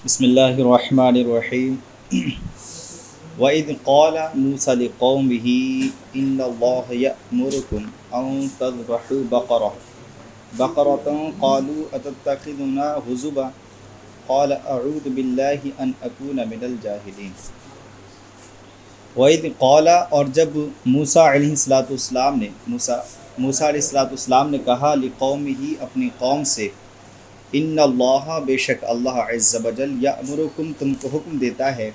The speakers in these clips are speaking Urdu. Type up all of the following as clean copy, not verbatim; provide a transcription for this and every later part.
بسم اللہ الرحمن الرحیم وَإِذْ قَالَ مُوسَىٰ لِقَوْمِهِ إِنَّ اللَّهَ يَأْمُرُكُمْ أَن تَذْبَحُوا بَقَرَةً قَالُوا أَتَتَّخِذُنَا هُزُوًا قَالَ أَعُوذُ بِاللَّهِ أَنْ أَكُونَ مِنَ الْجَاهِلِينَ۔ وَإِذْ قَالَ، اور جب موسیٰ علیہ السلام نے موسیٰ علیہ السلام نے کہا لِقَوْمِهِ اپنی قوم سے، ان اللہ بے شک اللہ عز وجل یأمرکم تم کو حکم دیتا ہے،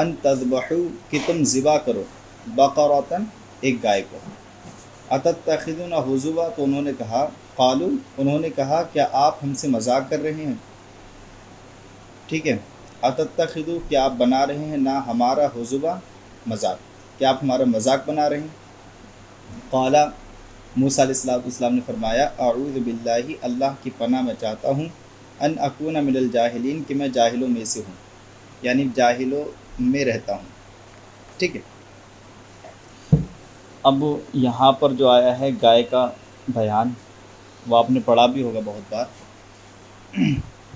ان تذبحوا کہ تم ذبح کرو، بقرۃ ایک گائے کو، اتتخذون ہزوا تو انہوں نے کہا، قالوا انہوں نے کہا کیا آپ ہم سے مذاق کر رہے ہیں؟ ٹھیک ہے، اتتخذوا کیا آپ بنا رہے ہیں نہ ہمارا ہزوا مذاق، کیا آپ ہمارا مذاق بنا رہے ہیں؟ قال موسیٰ علیہ السلام نے فرمایا، اعوذ باللہ اللہ کی پناہ میں چاہتا ہوں، ان اکون من الجاہلین کہ میں جاہلوں میں سے ہوں، یعنی جاہلوں میں رہتا ہوں۔ ٹھیک ہے، اب یہاں پر جو آیا ہے گائے کا بیان، وہ آپ نے پڑھا بھی ہوگا بہت بار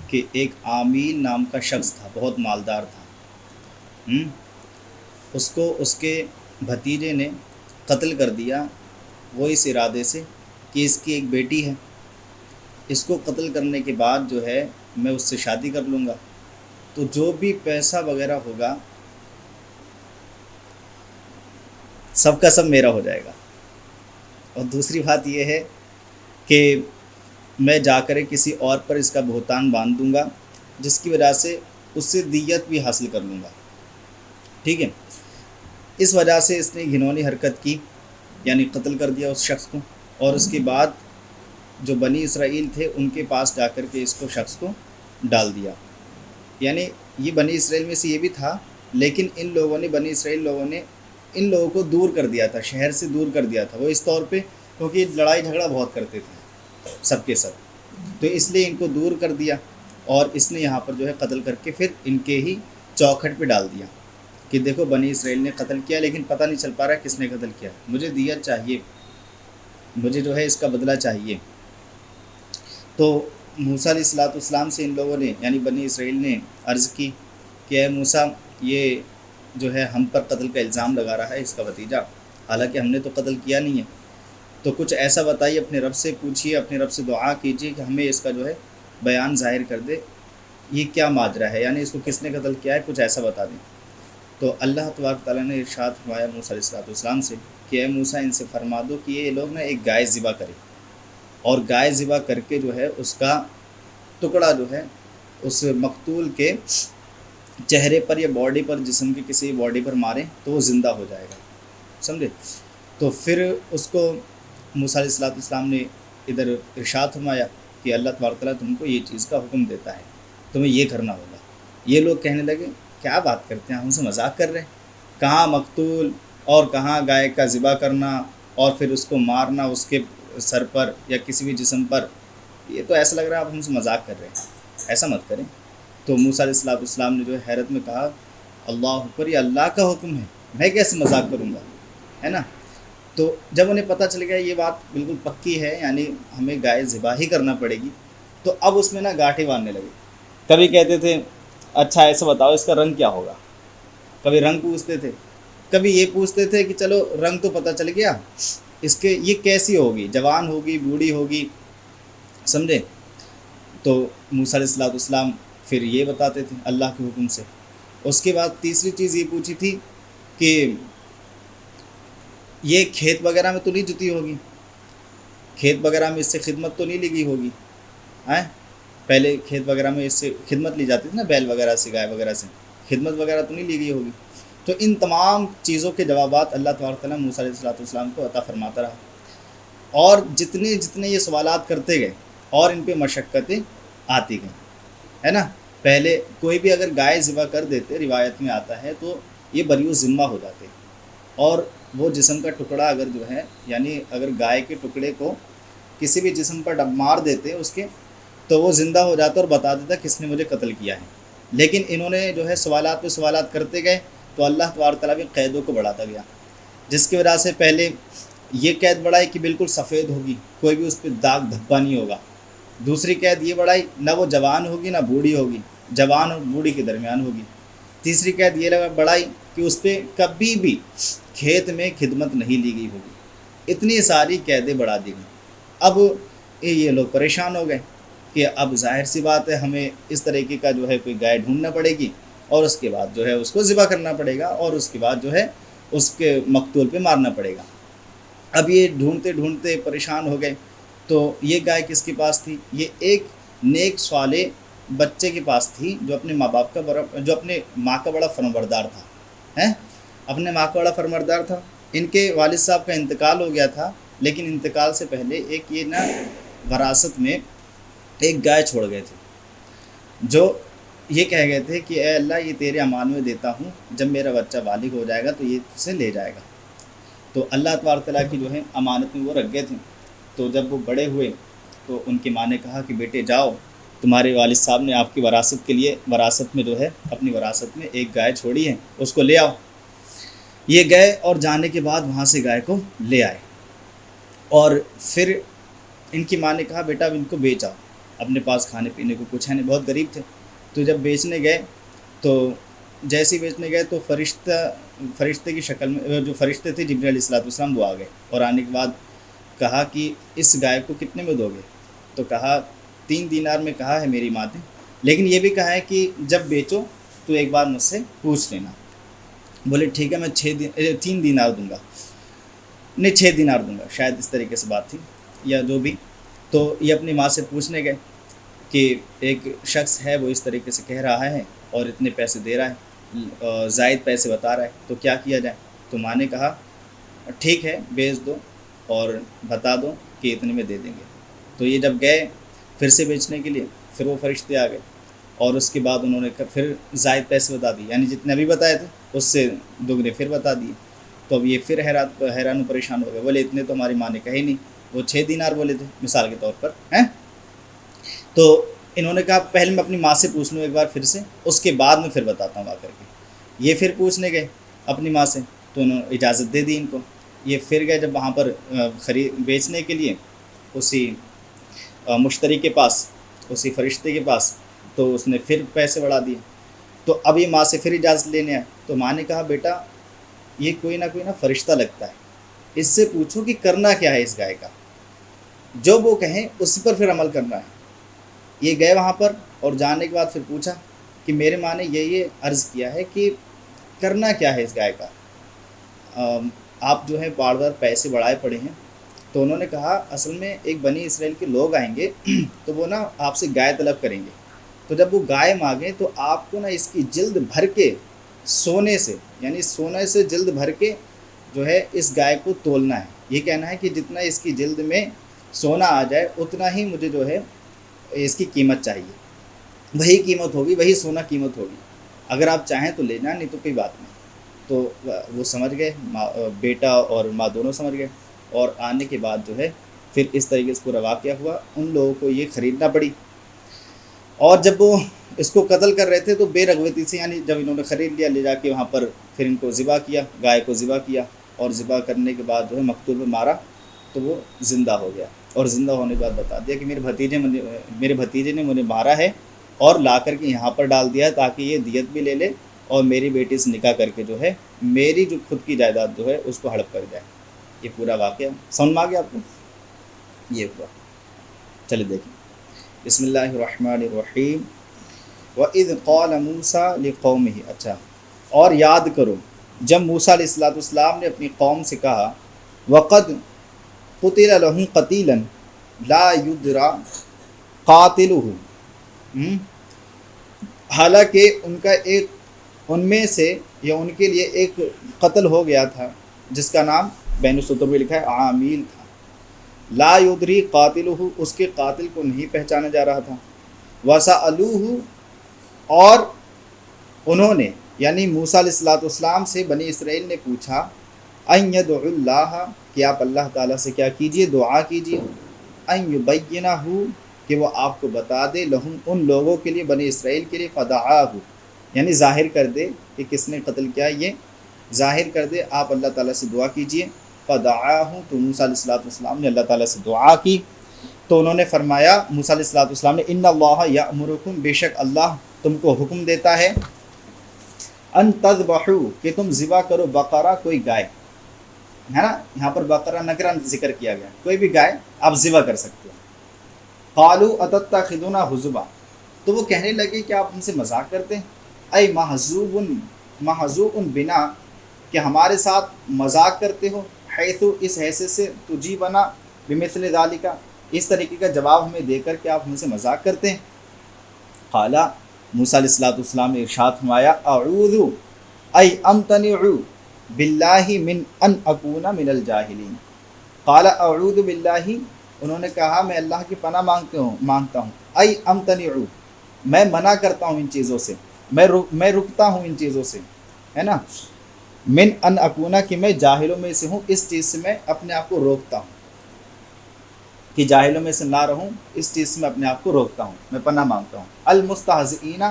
کہ ایک عامل نام کا شخص تھا، بہت مالدار تھا، اس کو اس کے بھتیجے نے قتل کر دیا، وہ اس ارادے سے کہ اس کی ایک بیٹی ہے، اس کو قتل کرنے کے بعد جو ہے میں اس سے شادی کر لوں گا، تو جو بھی پیسہ وغیرہ ہوگا سب کا سب میرا ہو جائے گا، اور دوسری بات یہ ہے کہ میں جا کر کسی اور پر اس کا بہتان باندھ دوں گا، جس کی وجہ سے اس سے دیت بھی حاصل کر لوں گا۔ ٹھیک ہے، اس وجہ سے اس نے گھنونی حرکت کی، یعنی قتل کر دیا اس شخص کو، اور اس کے بعد جو بنی اسرائیل تھے ان کے پاس جا کر کے اس کو شخص کو ڈال دیا، یعنی یہ بنی اسرائیل میں سے یہ بھی تھا، لیکن بنی اسرائیل لوگوں نے ان لوگوں کو دور کر دیا تھا، شہر سے دور کر دیا تھا، وہ اس طور پہ کیونکہ لڑائی جھگڑا بہت کرتے تھے سب کے سب، تو اس لیے ان کو دور کر دیا، اور اس نے یہاں پر جو ہے قتل کر کے پھر ان کے ہی چوکھٹ پہ ڈال دیا کہ دیکھو بنی اسرائیل نے قتل کیا، لیکن پتہ نہیں چل پا رہا کس نے قتل کیا، مجھے دیت چاہیے، مجھے جو ہے اس کا بدلہ چاہیے۔ تو موسیٰ علیہ السلام سے ان لوگوں نے یعنی بنی اسرائیل نے عرض کی کہ اے موسیٰ، یہ جو ہے ہم پر قتل کا الزام لگا رہا ہے اس کا بھتیجا، حالانکہ ہم نے تو قتل کیا نہیں ہے، تو کچھ ایسا بتائیے، اپنے رب سے پوچھیے، اپنے رب سے دعا کیجیے کہ ہمیں اس کا جو ہے بیان ظاہر کر دے، یہ کیا ماجرا ہے، یعنی اس کو کس نے قتل کیا ہے، کچھ ایسا بتا دیں۔ تو اللہ تبارک تعالیٰ نے ارشاد فرمایا موسیٰ علیہ السلام سے کہ اے موسیٰ ان سے فرما دو کہ یہ لوگ نا ایک گائے ذبح کرے، اور گائے ذبح کر کے جو ہے اس کا ٹکڑا جو ہے اس مقتول کے چہرے پر یا باڈی پر، جسم کی کسی باڈی پر ماریں تو وہ زندہ ہو جائے گا، سمجھے؟ تو پھر اس کو موسیٰ علیہ السلام نے ادھر ارشاد فرمایا کہ اللہ تبارک تعالیٰ تم کو یہ چیز کا حکم دیتا ہے، تمہیں یہ کرنا ہوگا۔ یہ لوگ کہنے لگے کیا بات کرتے ہیں، ہم سے مذاق کر رہے ہیں، کہاں مقتول اور کہاں گائے کا ذبح کرنا اور پھر اس کو مارنا اس کے سر پر یا کسی بھی جسم پر، یہ تو ایسا لگ رہا ہے آپ ہم سے مذاق کر رہے ہیں، ایسا مت کریں۔ تو موسیٰ علیہ السلام نے جو ہے حیرت میں کہا، اللہ اکبر، یہ اللہ کا حکم ہے، میں کیسے مذاق کروں گا، ہے نا؟ تو جب انہیں پتہ چل گیا یہ بات بالکل پکی ہے، یعنی ہمیں گائے ذبح ہی کرنا پڑے گی، تو اب اس میں نا گاٹھی باندھنے لگے۔ کبھی کہتے تھے اچھا ایسا بتاؤ اس کا رنگ کیا ہوگا، کبھی رنگ پوچھتے تھے، کبھی یہ پوچھتے تھے کہ چلو رنگ تو پتہ چل گیا، اس کے یہ کیسی ہوگی، جوان ہوگی بوڑھی ہوگی، سمجھے؟ تو موسیٰ علیہ السلام پھر یہ بتاتے تھے اللہ کے حکم سے۔ اس کے بعد تیسری چیز یہ پوچھی تھی کہ یہ کھیت وغیرہ میں تو نہیں جتی ہوگی، کھیت وغیرہ میں اس سے خدمت تو نہیں لی گئی ہوگی، پہلے کھیت وغیرہ میں اس سے خدمت لی جاتی تھی نا، بیل وغیرہ سے، گائے وغیرہ سے خدمت وغیرہ تو نہیں لی گئی ہوگی۔ تو ان تمام چیزوں کے جوابات اللہ تبارک تعالیٰ موسیٰ علیہ السلام کو عطا فرماتا رہا، اور جتنے یہ سوالات کرتے گئے اور ان پہ مشقتیں آتی گئیں، ہے نا؟ پہلے کوئی بھی اگر گائے ذبح کر دیتے، روایت میں آتا ہے، تو یہ بری ذمہ ہو جاتے، اور وہ جسم کا ٹکڑا اگر جو ہے یعنی اگر گائے کے ٹکڑے کو کسی بھی جسم پر مار دیتے اس کے، تو وہ زندہ ہو جاتا اور بتا دیتا کس نے مجھے قتل کیا ہے۔ لیکن انہوں نے جو ہے سوالات پہ سوالات کرتے گئے، تو اللہ تبارک تعالیٰ بھی قیدوں کو بڑھاتا گیا، جس کی وجہ سے پہلے یہ قید بڑھائی کہ بالکل سفید ہوگی، کوئی بھی اس پہ داغ دھبا نہیں ہوگا، دوسری قید یہ بڑھائی نہ وہ جوان ہوگی نہ بوڑھی ہوگی، جوان اور بوڑھی کے درمیان ہوگی۔ تیسری قید یہ لگا بڑھائی کہ اس پہ کبھی بھی کھیت میں خدمت نہیں لی گئی ہوگی۔ اتنی ساری قیدیں بڑھا دی گئیں۔ اب یہ لوگ پریشان ہو گئے کہ اب ظاہر سی بات ہے ہمیں اس طریقے کا جو ہے کوئی گائے ڈھونڈنا پڑے گی، اور اس کے بعد جو ہے اس کو ذبح کرنا پڑے گا، اور اس کے بعد جو ہے اس کے مقتول پہ مارنا پڑے گا۔ اب یہ ڈھونڈتے ڈھونڈتے پریشان ہو گئے، تو یہ گائے کس کے پاس تھی؟ یہ ایک نیک صالح بچے کے پاس تھی جو اپنے ماں باپ کا جو اپنے ماں کا بڑا فرمانبردار تھا، اپنے ماں کا بڑا فرمانبردار تھا۔ ان کے والد صاحب کا انتقال ہو گیا تھا، لیکن انتقال سے پہلے ایک یہ نا وراثت میں ایک گائے چھوڑ گئے تھے، جو یہ کہہ گئے تھے کہ اے اللہ یہ تیرے امان میں دیتا ہوں، جب میرا بچہ بالغ ہو جائے گا تو یہ تجھ سے لے جائے گا۔ تو اللہ تبارک تعالیٰ کی جو ہے امانت میں وہ رکھ گئے تھے۔ تو جب وہ بڑے ہوئے تو ان کی ماں نے کہا کہ بیٹے جاؤ، تمہارے والد صاحب نے آپ کی وراثت کے لیے وراثت میں جو ہے اپنی وراثت میں ایک گائے چھوڑی ہے، اس کو لے آؤ۔ یہ گئے اور جانے کے بعد وہاں سے گائے کو لے آئے، اور پھر ان کی ماں نے کہا بیٹا اب ان کو بیچ آؤ، اپنے پاس کھانے پینے کو کچھ ہے نہیں، بہت غریب تھے۔ تو جب بیچنے گئے تو جیسے ہی بیچنے گئے تو فرشتے کی شکل میں جو فرشتے تھے جبرائیل علیہ السلام وہ آ گئے، اور آنے کے بعد کہا کہ اس گائے کو کتنے میں دو گے؟ تو کہا 3 دینار میں کہا ہے میری ماں نے، لیکن یہ بھی کہا ہے کہ جب بیچو تو ایک بار مجھ سے پوچھ لینا۔ بولے ٹھیک ہے میں 3 دینار دوں گا، نہیں 6 دینار دوں گا، شاید اس طریقے سے بات تھی یا جو بھی۔ تو یہ اپنی ماں سے پوچھنے گئے کہ ایک شخص ہے وہ اس طریقے سے کہہ رہا ہے اور اتنے پیسے دے رہا ہے، زائد پیسے بتا رہا ہے، تو کیا کیا جائے؟ تو ماں نے کہا ٹھیک ہے بیچ دو اور بتا دو کہ اتنے میں دے دیں گے۔ تو یہ جب گئے پھر سے بیچنے کے لیے، پھر وہ فرشتے آ گئے، اور اس کے بعد انہوں نے پھر زائد پیسے بتا دیے، یعنی جتنے ابھی بتائے تھے اس سے دگنے پھر بتا دیے۔ تو اب یہ پھر حیران و پریشان ہو گئے، بولے اتنے تو ہماری ماں نے کہے نہیں، وہ 6 دینار بولے تھے مثال کے طور پر ہیں۔ تو انہوں نے کہا پہلے میں اپنی ماں سے پوچھ لوں ایک بار پھر سے، اس کے بعد میں پھر بتاتا ہوں آ کر کے۔ یہ پھر پوچھنے گئے اپنی ماں سے، تو انہوں نے اجازت دے دی ان کو۔ یہ پھر گئے جب وہاں پر بیچنے کے لیے اسی مشتری کے پاس، اسی فرشتے کے پاس، تو اس نے پھر پیسے بڑھا دیے۔ تو اب یہ ماں سے پھر اجازت لینے آئے، تو ماں نے کہا بیٹا یہ کوئی نہ فرشتہ لگتا ہے، اس سے پوچھو کہ کرنا کیا ہے اس گائے کا، جو وہ کہیں اس پر پھر عمل کرنا ہے۔ یہ گئے وہاں پر اور جانے کے بعد پھر پوچھا کہ میرے ماں نے یہ عرض کیا ہے کہ کرنا کیا ہے اس گائے کا، آپ جو ہے بار بار پیسے بڑھائے پڑے ہیں۔ تو انہوں نے کہا اصل میں ایک بنی اسرائیل کے لوگ آئیں گے تو وہ نا آپ سے گائے طلب کریں گے، تو جب وہ گائے مانگیں تو آپ کو نا اس کی جلد بھر کے سونے سے، یعنی سونے سے جلد بھر کے جو ہے اس گائے کو تولنا ہے۔ یہ کہنا ہے کہ جتنا اس کی جلد میں سونا آ جائے اتنا ہی مجھے جو ہے اس کی قیمت چاہیے، وہی قیمت ہوگی، وہی سونا قیمت ہوگی، اگر آپ چاہیں تو لینا، نہیں تو کوئی بات نہیں۔ تو وہ سمجھ گئے، بیٹا اور ماں دونوں سمجھ گئے، اور آنے کے بعد جو ہے پھر اس طریقے سے پورا واقعہ ہوا، ان لوگوں کو یہ خریدنا پڑی۔ اور جب وہ اس کو قتل کر رہے تھے تو بے رغبتی سے، یعنی جب انہوں نے خرید لیا، لے جا کے وہاں پر پھر ان کو ذبح کیا، گائے کو ذبح کیا، اور ذبح کرنے کے بعد جو ہے مقتول میں مارا تو وہ زندہ ہو گیا، اور زندہ ہونے کے بعد بتا دیا کہ میرے بھتیجے نے مجھے مارا ہے اور لا کر کے یہاں پر ڈال دیا ہے تاکہ یہ دیت بھی لے لے اور میری بیٹی سے نکاح کر کے جو ہے میری جو خود کی جائیداد جو ہے اس کو ہڑپ کر جائے۔ یہ پورا واقعہ سمجھ میں آ گیا آپ کو؟ یہ ہوا۔ چلے دیکھیں، بسم اللہ الرحمن الرحیم۔ وَإِذْ قَالَ مُوسَىٰ لِقَوْمِهِ، اچھا، اور یاد کرو جب موسیٰ علیہ السلام نے اپنی قوم سے کہا وَقَدْ قُتِلَ لَهُمْ قَتِيلًا لَا يُدْرَى قَاتِلُهُ، حالانکہ ان کا ان میں سے یا ان کے لیے ایک قتل ہو گیا تھا جس کا نام بین السطور میں لکھا ہے عامل تھا، لا یدری قاتلہ، اس کے قاتل کو نہیں پہچانا جا رہا تھا، وسألوہ، اور انہوں نے یعنی موسیٰ علیہ السلام سے بنی اسرائیل نے پوچھا ان یدعو اللہ، کہ آپ اللہ تعالیٰ سے کیا کیجئے، دعا کیجئے، ان یبینہ، کہ وہ آپ کو بتا دے، لہم، ان لوگوں کے لیے، بنی اسرائیل کے لیے، فدعاہ، یعنی ظاہر کر دے کہ کس نے قتل کیا، یہ ظاہر کر دے، آپ اللہ تعالیٰ سے دعا کیجئے۔ فدعاہ، تو موسیٰ علیہ السلام نے اللہ تعالیٰ سے دعا کی، تو انہوں نے فرمایا موسیٰ علیہ السلام نے ان اللہ یأمرکم، بے شک اللہ تم کو حکم دیتا ہے ان تذبحوا کہ تم ذبح کرو بقرہ کوئی گائے، ہے نا، یہاں پر بقرہ نکرہ ذکر کیا گیا، کوئی بھی گائے آپ ذبح کر سکتے ہو۔ قالوا اتتخذونا حزبا، تو وہ کہنے لگے کہ آپ ہم سے مذاق کرتے ہیں، اے محظوظ بنا کہ ہمارے ساتھ مذاق کرتے ہو، حیث اس حیثیت سے تجیبنا بمثل ذالک، اس طریقے کا جواب ہمیں دے کر کہ آپ ہم سے مذاق کرتے ہیں۔ قال موسیٰ علیہ السلام نے ارشاد فرمایا اعوذ ای امتنع باللہ من ان اکون من الجاہلین۔ قال اعوذ باللہ، انہوں نے کہا میں اللہ کی پناہ مانگتا ہوں، ای امتنع، میں منع کرتا ہوں ان چیزوں سے، میں رکتا ہوں ان چیزوں سے، ہے نا، من ان اکونا کہ میں جاہلوں میں سے ہوں، اس چیز سے میں اپنے آپ کو روکتا ہوں کہ جاہلوں میں سے نہ رہوں، اس چیز سے میں اپنے آپ کو روکتا ہوں، میں پناہ مانگتا ہوں۔ المستہزئین،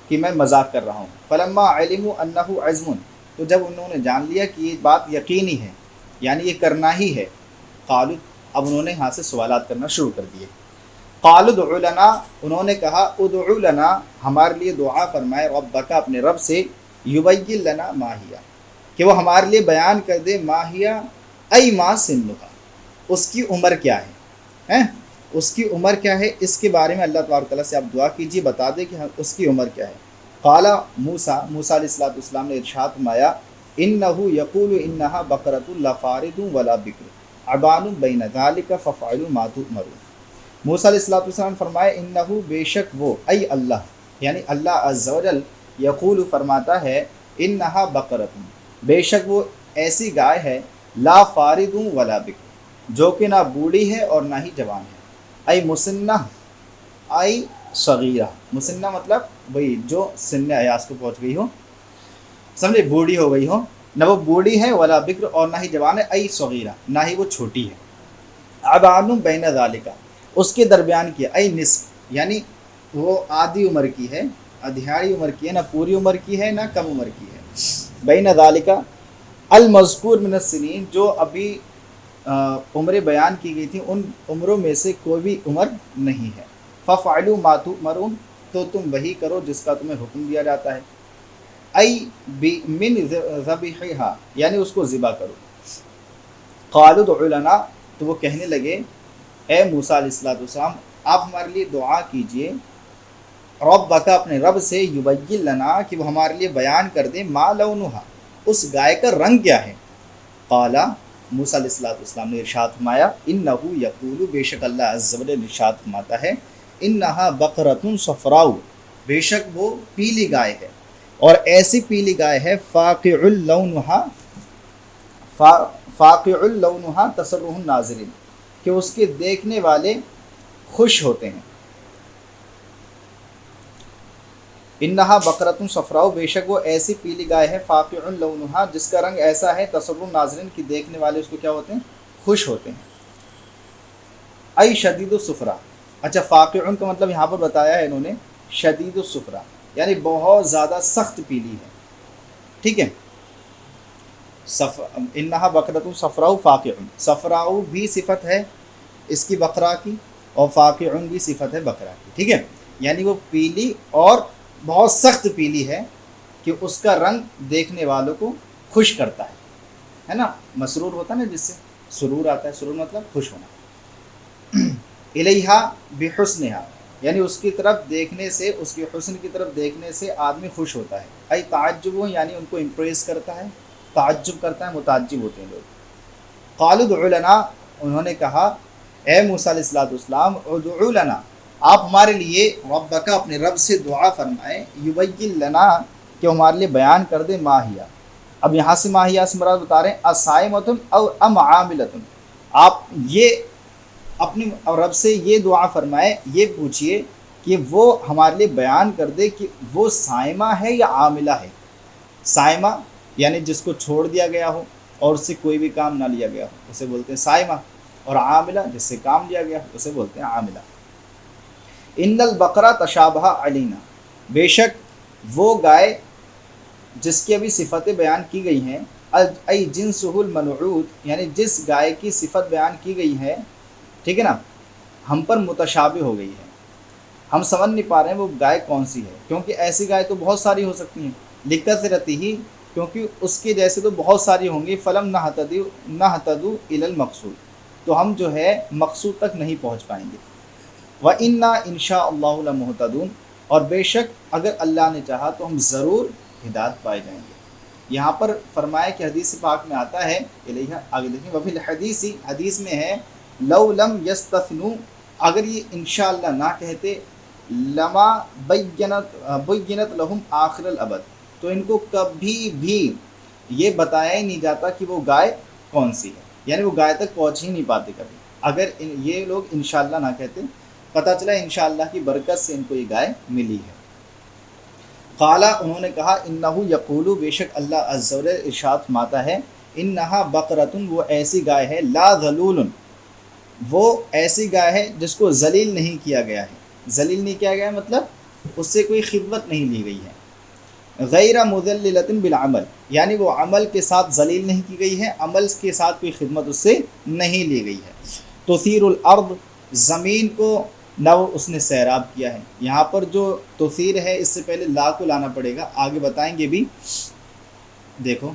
کہ میں مذاق کر رہا ہوں۔ فلما علموا انہ عزم، تو جب انہوں نے جان لیا کہ یہ بات یقینی ہے، یعنی یہ کرنا ہی ہے، قالوا، اب انہوں نے یہاں سے سوالات کرنا شروع کر دیے۔ قالوا ادع لنا، انہوں نے کہا ادع لنا، ہمارے لیے دعا فرمائے، ربک، اپنے رب سے، یبین لنا ما ہی، کہ وہ ہمارے لیے بیان کر دے، ما ہی ای ما سنھا، اس کی عمر کیا ہے، اس کی عمر کیا ہے، اس کے بارے میں اللہ تبارک تعالیٰ سے آپ دعا کیجیے، بتا دے کہ اس کی عمر کیا ہے۔ قال موسیٰ علیہ السلام نے ارشاد فرمایا انہ یقول انہا بقرۃ لا فارض ولا بکر عبان بین ذلک ففعلوا ما تؤمرون۔ موسیٰ علیہ السلام فرمائے انہ، بے شک وہ، ای اللہ، یعنی اللہ عز و جل، یقول فرماتا ہے، انہا بقرۃ، بے شک وہ ایسی گائے ہے، لا فارض ولا بکر، جو کہ نہ بوڑھی ہے اور نہ ہی جوان ہے، ای مسنہ ای صغیرہ، مسنہ مطلب وہی جو سن ایاس کو پہنچ گئی ہو، سمجھے، بوڑھی ہو گئی ہو، نہ وہ بوڑھی ہے، ولا بکر، اور نہ ہی جوان ہے، ای صغیرہ، نہ ہی وہ چھوٹی ہے، عبان بین ذالک، اس کے درمیان کی، ای نصف، یعنی وہ آدھی عمر کی ہے، ادھیائی عمر کی ہے، نہ پوری عمر کی ہے نہ کم عمر کی ہے، بین ذالک المذکور من السنین، جو ابھی عمریں بیان کی گئی تھیں ان عمروں میں سے کوئی بھی عمر نہیں ہے، ففعلوا ما تؤمرون، تو تم وہی کرو جس کا تمہیں حکم دیا جاتا ہے، ای من ذبیحہا، یعنی اس کو ذبح کرو۔ قالوا ادع لنا، تو وہ کہنے لگے اے موسیٰ علیہ السلام، آپ ہمارے لیے دعا کیجئے، ربک، اپنے رب سے، یبین لنا، کہ وہ ہمارے لیے بیان کر دے، ما لونہا، اس گائے کا رنگ کیا ہے۔ قال موسیٰ علیہ السلام نے ارشاد فرمایا انہ یقول، بے شک اللہ عز و جل ارشاد فرماتا ہے، انہا بقرۃ صفراء، بے شک وہ پیلی گائے ہے، اور ایسی پیلی گائے ہے، فاقع لونہا تسرہ الناظرین، کہ اس کے دیکھنے والے خوش ہوتے ہیں۔ انہا بقرۃ صفراء، بے شک وہ ایسی پیلی گائے ہے، فاقع لونہا، جس کا رنگ ایسا ہے، تسر الناظرین، کی دیکھنے والے اس کو کیا ہوتے ہیں، خوش ہوتے ہیں۔ ای شدید الصفرا، اچھا فاقع کا مطلب یہاں پر بتایا ہے انہوں نے شدید الصفرا، یعنی بہت زیادہ سخت پیلی ہے، ٹھیک ہے۔ انہا بقرۃ صفراء فاقع، صفراء بھی صفت ہے اس کی بقرہ کی، اور فاقع بھی صفت ہے بقرہ کی، ٹھیک ہے، یعنی وہ پیلی اور بہت سخت پیلی ہے کہ اس کا رنگ دیکھنے والوں کو خوش کرتا ہے نا، مسرور ہوتا ہے نا، جس سے سرور آتا ہے، سرور مطلب خوش ہونا۔ الیہا بحسنہا، یعنی اس کی طرف دیکھنے سے، اس کے حسن کی طرف دیکھنے سے آدمی خوش ہوتا ہے، ای تعجب، یعنی ان کو امپریس کرتا ہے، تعجب کرتا ہے، متعجب ہوتے ہیں لوگ۔ قالوا ادع لنا، انہوں نے کہا اے موسیٰ علیہ السلام، ادع لنا، آپ ہمارے لیے، ربک، اپنے رب سے دعا فرمائیں، یبین لنا، کہ ہمارے لیے بیان کر دے، ماہیہ، اب یہاں سے ماہیہ سے مراد بتا رہے ہیں اصائمۃ او ام عاملۃ، آپ یہ اپنے رب سے یہ دعا فرمائے، یہ پوچھئے کہ وہ ہمارے لیے بیان کر دے کہ وہ صائمہ ہے یا عاملہ ہے۔ صائمہ یعنی جس کو چھوڑ دیا گیا ہو اور اس سے کوئی بھی کام نہ لیا گیا ہو، اسے بولتے ہیں صائمہ، اور عاملہ جس سے کام لیا گیا ہو، اسے بولتے ہیں عاملہ۔ ان البقرہ تشابہ علینا، بے شک وہ گائے جس کی ابھی صفتیں بیان کی گئی ہیں، ای جنسہ المنعوت، یعنی جس گائے کی صفت بیان کی گئی ہے، ٹھیک ہے نا، ہم پر متشابہ ہو گئی ہے، ہم سمجھ نہیں پا رہے ہیں وہ گائے کون سی ہے، کیونکہ ایسی گائے تو بہت ساری ہو سکتی ہیں، لکثرتی ہی، کیونکہ اس کے جیسے تو بہت ساری ہوں گی، فلم نہتدوا الی المقصود، تو ہم جو ہے مقصود تک نہیں پہنچ پائیں گے۔ وَإِنَّا إِن شَاءَ اللَّهُ لَمُهْتَدُونَ، اور بے شک اگر اللہ نے چاہا تو ہم ضرور ہدایت پائے جائیں گے۔ یہاں پر فرمایا کہ حدیث پاک میں آتا ہے، آگے دیکھیں، وفی الحدیث، حدیث میں ہے، لو لم یستثنوا، اگر یہ انشاءاللہ نہ کہتے، لما بینت لہم آخر الابد، تو ان کو کبھی بھی یہ بتایا ہی نہیں جاتا کہ وہ گائے کون سی ہے، یعنی وہ گائے تک پہنچ ہی نہیں پاتے کبھی، اگر یہ لوگ انشاءاللہ نہ کہتے۔ پتہ چلا انشاءاللہ کی برکت سے ان کو یہ گائے ملی ہے۔ قالا، انہوں نے کہا، انہو یقولو، بے شک اللہ عز و جل ارشاد فرماتا ہے، انہا بقرتن، وہ ایسی گائے ہے، لا ذلول، وہ ایسی گائے ہے جس کو ذلیل نہیں کیا گیا ہے، ذلیل نہیں کیا گیا ہے مطلب اس سے کوئی خدمت نہیں لی گئی ہے، غیر مذللۃ بالعمل، یعنی وہ عمل کے ساتھ ذلیل نہیں کی گئی ہے، عمل کے ساتھ کوئی خدمت اس سے نہیں لی گئی ہے۔ تثیر الارض، زمین کو نہ وہ اس نے سیراب کیا ہے، یہاں پر جو تثیر ہے اس سے پہلے لا کو لانا پڑے گا، آگے بتائیں گے بھی، دیکھو،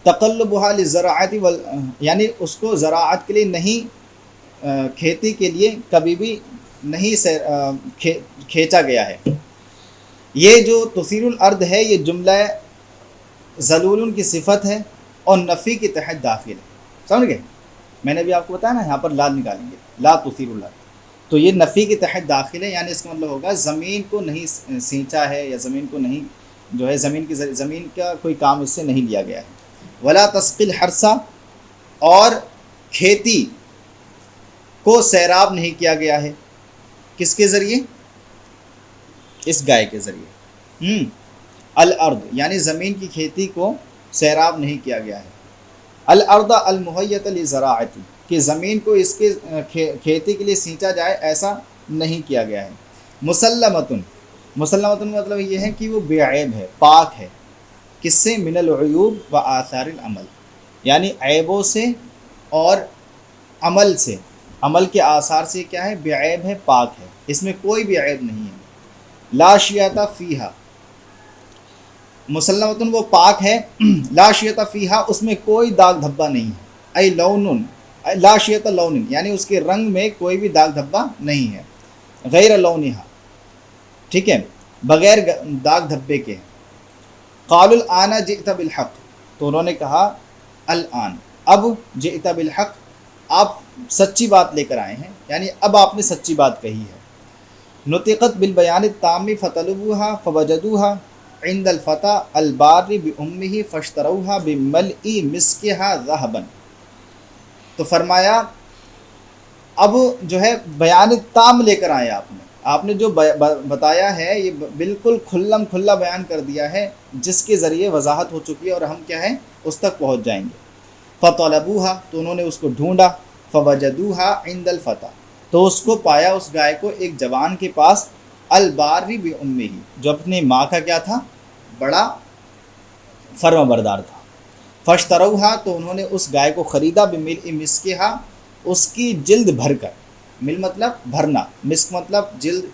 تقلبها للزراعت یعنی اس کو زراعت کے لیے نہیں، کھیتی کے لیے کبھی بھی نہیں کھینچا گیا ہے۔ یہ جو تثیر الارض ہے یہ جملہ ذلول کی صفت ہے اور نفی کے تحت داخل ہے، سمجھ گئے؟ میں نے بھی آپ کو بتایا نا، یہاں پر لا نکالیں گے، لا تثیر الارض، تو یہ نفی کے تحت داخل ہے، یعنی اس کا مطلب ہوگا زمین کو نہیں سینچا ہے، یا زمین کو نہیں جو ہے زمین کا کوئی کام اس سے نہیں لیا گیا ہے۔ ولا تسقی الحرث، اور کھیتی کو سیراب نہیں کیا گیا ہے، کس کے ذریعے؟ اس گائے کے ذریعے۔ الارض یعنی زمین کی کھیتی کو سیراب نہیں کیا گیا ہے، الارض المہیۃ للزراعۃ، کہ زمین کو اس کے کھیتی کے لیے سینچا جائے ایسا نہیں کیا گیا ہے۔ مسلمتن، مسلمتن مطلب یہ ہے کہ وہ بے عیب ہے، پاک ہے، کس سے؟ من العیوب و آثار العمل، یعنی عیبوں سے اور عمل سے، عمل کے آثار سے کیا ہے؟ بے عیب ہے، پاک ہے، اس میں کوئی بھی عیب نہیں ہے۔ لا شیاۃ فیہا، مسلمتن وہ پاک ہے، لا شیاۃ فیہا، اس میں کوئی داغ دھبا نہیں ہے، ای لون، لا شیاۃ لون، یعنی اس کے رنگ میں کوئی بھی داغ دھبا نہیں ہے، غیر لونہا، ٹھیک ہے، بغیر داغ دھبے کے۔ قالوا الآن جئت بالحق، تو انہوں نے کہا الآن، اب، جئت بالحق، آپ سچی بات لے کر آئے ہیں، یعنی اب آپ نے سچی بات کہی ہے۔ نطقت بالبیان التام فطلبوها فوجدوها عند الفتى البار بأمه فاشتروها بملء مسكها ذهبا، تو فرمایا اب جو ہے بیان تام لے کر آئے آپ نے جو بتایا ہے یہ بالکل کھلم کھلا بیان کر دیا ہے، جس کے ذریعے وضاحت ہو چکی ہے اور ہم کیا ہے اس تک پہنچ جائیں گے۔ فطلبوها، تو انہوں نے اس کو ڈھونڈا، فوجدوها عند الفتى، تو اس کو پایا، اس گائے کو ایک جوان کے پاس، البار بأمه، جو اپنی ماں کا کیا تھا؟ بڑا فرما بردار تھا۔ فاشتروها، تو انہوں نے اس گائے کو خریدا، بملء مسكها، اس کی جلد بھر کر، مل مطلب بھرنا، مسک مطلب جلد،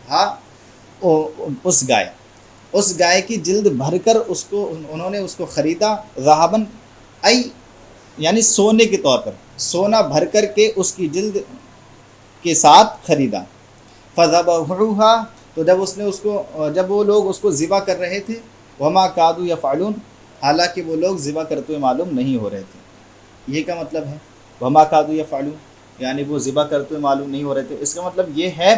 اس گائے کی جلد بھر کر اس کو انہوں نے اس کو خریدا، ذهبا ای یعنی سونے کے طور پر، سونا بھر کر کے اس کی جلد کے ساتھ خریدا۔ فذبحوها، تو جب وہ لوگ اس کو ذبح کر رہے تھے، وما کادوا یفعلون، حالانکہ وہ لوگ ذبح کرتے ہوئے معلوم نہیں ہو رہے تھے۔ یہ کیا مطلب ہے؟ وما کادوا یفعلون، یعنی وہ ذبح کرتے ہوئے معلوم نہیں ہو رہے تھے، اس کا مطلب یہ ہے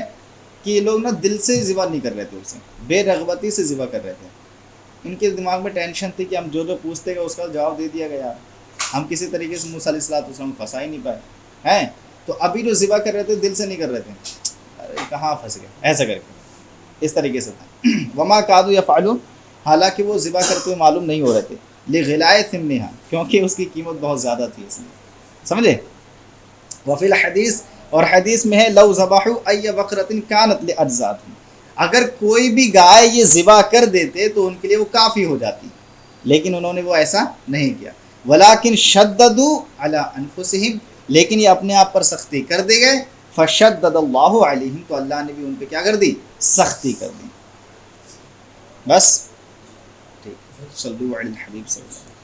کہ یہ لوگ دل سے ذبح نہیں کر رہے تھے، اسے بے رغبتی سے ذبح کر رہے تھے، ان کے دماغ میں ٹینشن تھی کہ ہم جو پوچھتے گئے اس کا جواب دے دیا گیا، ہم کسی طریقے سے موسیٰ علیہ السلام پھنسا ہی نہیں پائے ہیں، تو ابھی جو ذبح کر رہے تھے دل سے نہیں کر رہے تھے، ارے کہاں پھنس گئے، ایسا کر کے اس طریقے سے تھا۔ وما کادوا یفعلون، حالانکہ وہ ذبح کرتے ہوئے معلوم نہیں ہو رہے تھے، لغلاء ثمنها، کیونکہ اس کی قیمت بہت زیادہ تھی، اس لیے، سمجھے؟ وفی الحدیث، اور حدیث میں ہے، لو ذبحوا ای بقرۃ کانت لاجزاتهم، اگر کوئی بھی گائے یہ ذبح کر دیتے تو ان کے لیے وہ کافی ہو جاتی، لیکن انہوں نے وہ ایسا نہیں کیا۔ ولیکن شددوا علی انفسہم، لیکن یہ اپنے آپ پر سختی کر دے گئے، فشدد اللہ علیہم، تو اللہ نے بھی ان پہ کیا کر دی؟ سختی کر دی. بس ٹھیک، صلو علی الحبیب صلی اللہ علیہ وسلم.